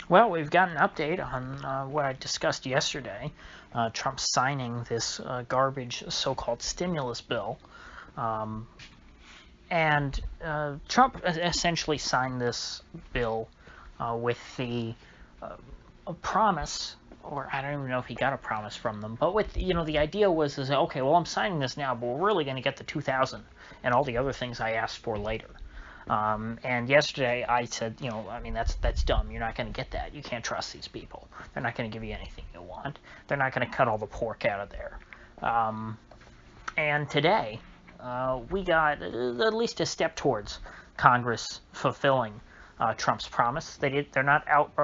Well, we've got an update on what I discussed yesterday. Trump signing this garbage so-called stimulus bill. Um, and Trump essentially signed this bill with the promise, or I don't even know if he got a promise from them, but with, the idea was, okay, well, I'm signing this now, but we're really going to get the 2,000 and all the other things I asked for later. And yesterday I said, I mean, that's dumb. You're not going to get that. You can't trust these people. They're not going to give you anything you want. They're not going to cut all the pork out of there. And today, we got at least a step towards Congress fulfilling Trump's promise. They're not out.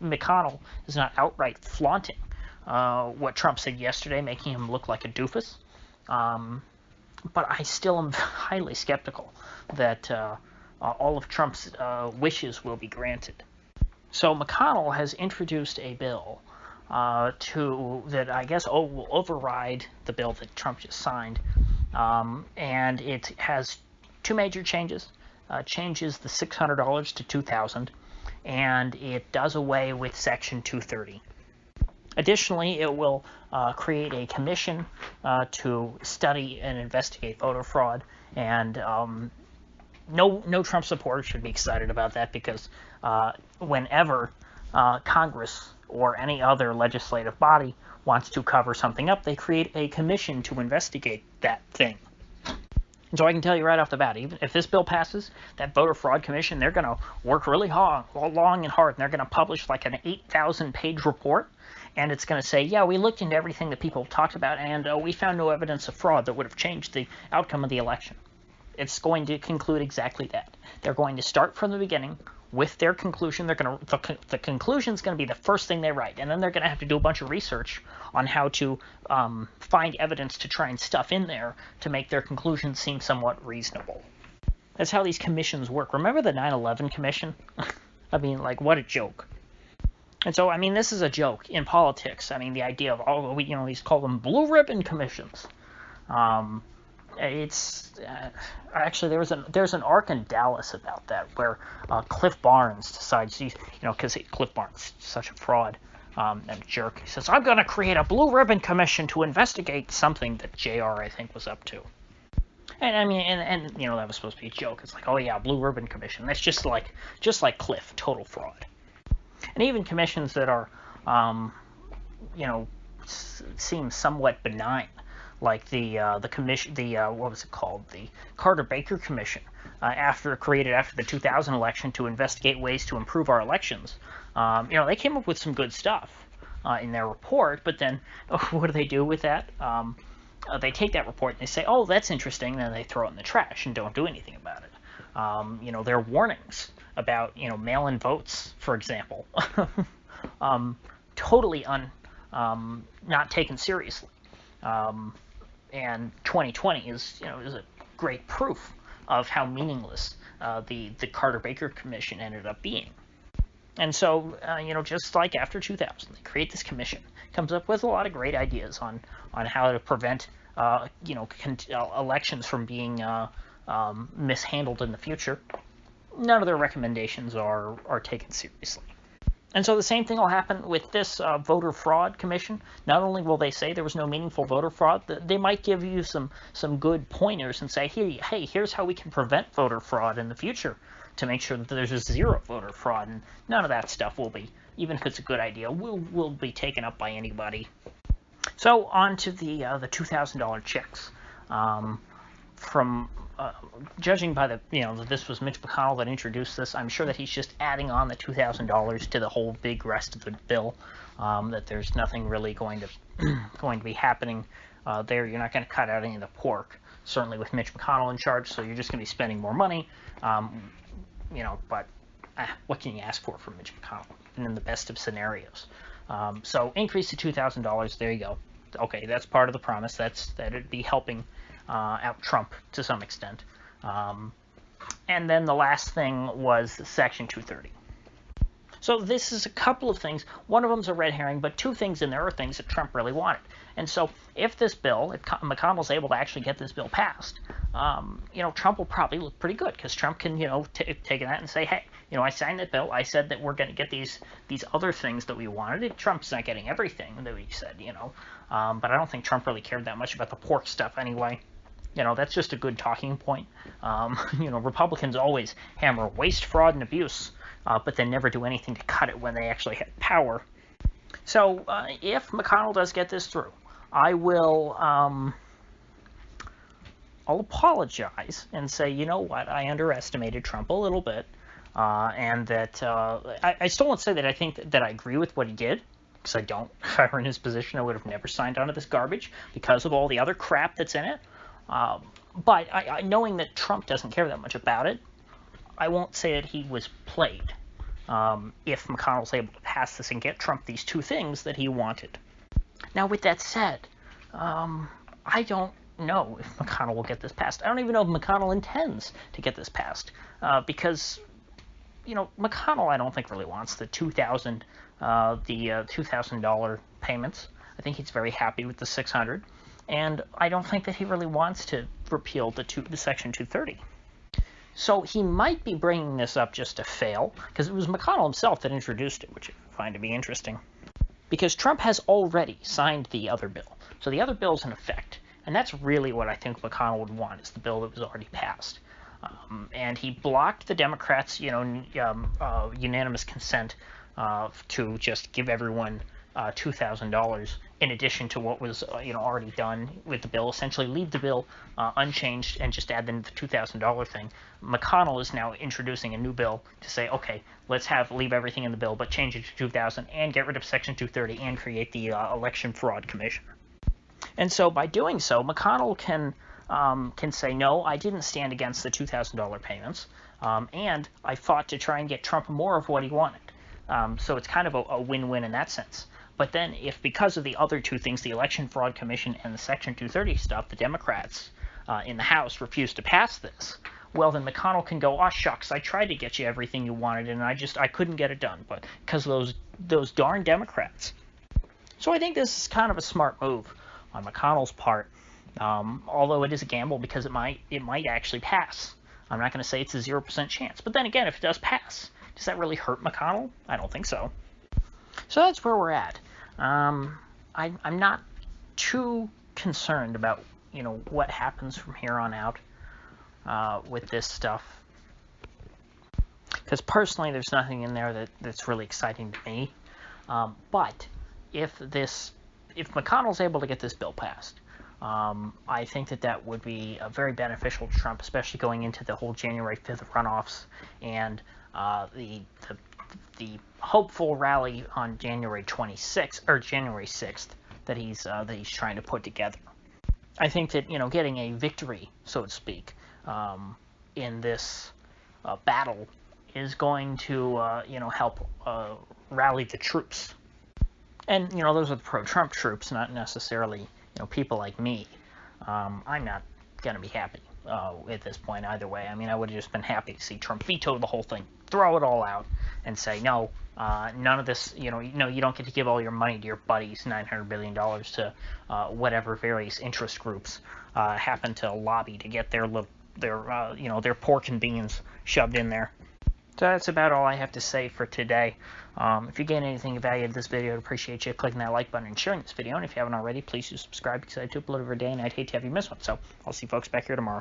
McConnell is not outright flaunting what Trump said yesterday, making him look like a doofus. But I still am highly skeptical that all of Trump's wishes will be granted. So McConnell has introduced a bill that I guess will override the bill that Trump just signed, and it has two major changes. Changes the $600 to $2,000, and it does away with Section 230. Additionally, it will create a commission to study and investigate voter fraud, and no Trump supporters should be excited about that, because whenever Congress or any other legislative body wants to cover something up, they create a commission to investigate that thing. And so I can tell you right off the bat, even if this bill passes, that voter fraud commission, they're going to work really long and hard, and they're going to publish like an 8,000-page report, and it's going to say, yeah, we looked into everything that people talked about, and we found no evidence of fraud that would have changed the outcome of the election. It's going to conclude exactly that. They're going to start from the beginning with their conclusion. The conclusion is going to be the first thing they write, and then they're going to have to do a bunch of research on how to find evidence to try and stuff in there to make their conclusions seem somewhat reasonable. That's how these commissions work. Remember the 9/11 commission? I mean, like, what a joke. And so, I mean, this is a joke in politics. I mean, the idea of, these call them blue ribbon commissions. It's actually there's an arc in Dallas about that, where Cliff Barnes decides because Cliff Barnes is such a fraud and a jerk. He says, I'm going to create a blue ribbon commission to investigate something that JR, I think, was up to. And I mean, and that was supposed to be a joke. It's like, oh yeah, blue ribbon commission. That's just like Cliff, total fraud. And even commissions that are seem somewhat benign, like the commission, what was it called, the Carter-Baker Commission, created after the 2000 election to investigate ways to improve our elections. They came up with some good stuff in their report, but then what do they do with that? They take that report and they say, oh, that's interesting, and then they throw it in the trash and don't do anything about it. There are warnings about mail-in votes, for example, totally not taken seriously. And 2020 is a great proof of how meaningless the Carter-Baker Commission ended up being. And so, just like after 2000, they create this commission, comes up with a lot of great ideas on how to prevent elections from being mishandled in the future. None of their recommendations are taken seriously. And so the same thing will happen with this voter fraud commission. Not only will they say there was no meaningful voter fraud, they might give you some good pointers and say, hey, here's how we can prevent voter fraud in the future to make sure that there's a zero voter fraud. And none of that stuff will be, even if it's a good idea, will be taken up by anybody. So on to the $2,000 checks. From judging by that this was Mitch McConnell that introduced this, I'm sure that he's just adding on the $2,000 to the whole big rest of the bill. That there's nothing really going to be happening there. You're not going to cut out any of the pork, certainly with Mitch McConnell in charge. So you're just going to be spending more money. But what can you ask for from Mitch McConnell? And in the best of scenarios, so increase to $2,000. There you go. Okay, that's part of the promise. That it'd be helping out Trump to some extent. And then the last thing was Section 230. So this is a couple of things. One of them's a red herring, but two things in there are things that Trump really wanted. And so if this bill, if McConnell's able to actually get this bill passed, Trump will probably look pretty good because Trump can, take that and say, hey, I signed that bill. I said that we're going to get these other things that we wanted. Trump's not getting everything that we said, but I don't think Trump really cared that much about the pork stuff anyway. That's just a good talking point. Republicans always hammer waste, fraud, and abuse, but they never do anything to cut it when they actually have power. So if McConnell does get this through, I'll apologize and say, you know what, I underestimated Trump a little bit, and that I still won't say that I think that I agree with what he did, because I don't. If I were in his position, I would have never signed on to this garbage because of all the other crap that's in it. But knowing that Trump doesn't care that much about it, I won't say that he was played if McConnell's able to pass this and get Trump these two things that he wanted. Now, with that said, I don't know if McConnell will get this passed. I don't even know if McConnell intends to get this passed because, McConnell I don't think really wants the $2,000 payments. I think he's very happy with the $600, and I don't think that he really wants to repeal the Section 230. So he might be bringing this up just to fail, because it was McConnell himself that introduced it, which I find to be interesting. Because Trump has already signed the other bill, so the other bill's in effect. And that's really what I think McConnell would want, is the bill that was already passed. And he blocked the Democrats' unanimous consent to just give everyone $2,000 in addition to what was already done with the bill. Essentially leave the bill unchanged and just add in the $2,000 thing. McConnell is now introducing a new bill to say, okay, let's leave everything in the bill but change it to $2,000 and get rid of Section 230 and create the Election Fraud Commission. And so by doing so, McConnell can say, no, I didn't stand against the $2,000 payments, and I fought to try and get Trump more of what he wanted. So it's kind of a win-win in that sense. But then if because of the other two things, the Election Fraud Commission and the Section 230 stuff, the Democrats in the House refuse to pass this, well, then McConnell can go, oh, shucks, I tried to get you everything you wanted, and I couldn't get it done, but because of those darn Democrats. So I think this is kind of a smart move on McConnell's part, although it is a gamble because it might actually pass. I'm not going to say it's a 0% chance, but then again, if it does pass, does that really hurt McConnell? I don't think so. So that's where we're at. I'm not too concerned about what happens from here on out with this stuff, because personally, there's nothing in there that's really exciting to me. But if McConnell's able to get this bill passed, I think that would be very beneficial to Trump, especially going into the whole January 5th runoffs and the hopeful rally on January 26th or January 6th that he's trying to put together. I think that getting a victory, so to speak, in this battle is going to help rally the troops. And, those are the pro-Trump troops, not necessarily, people like me. I'm not going to be happy at this point either way. I mean, I would have just been happy to see Trump veto the whole thing, throw it all out, and say, no, none of this, you don't get to give all your money to your buddies, $900 billion to whatever various interest groups happen to lobby to get their pork and beans shoved in there. So that's about all I have to say for today. If you gain anything of value out of this video, I'd appreciate you clicking that like button and sharing this video. And if you haven't already, please do subscribe because I do upload every day and I'd hate to have you miss one. So I'll see you folks back here tomorrow.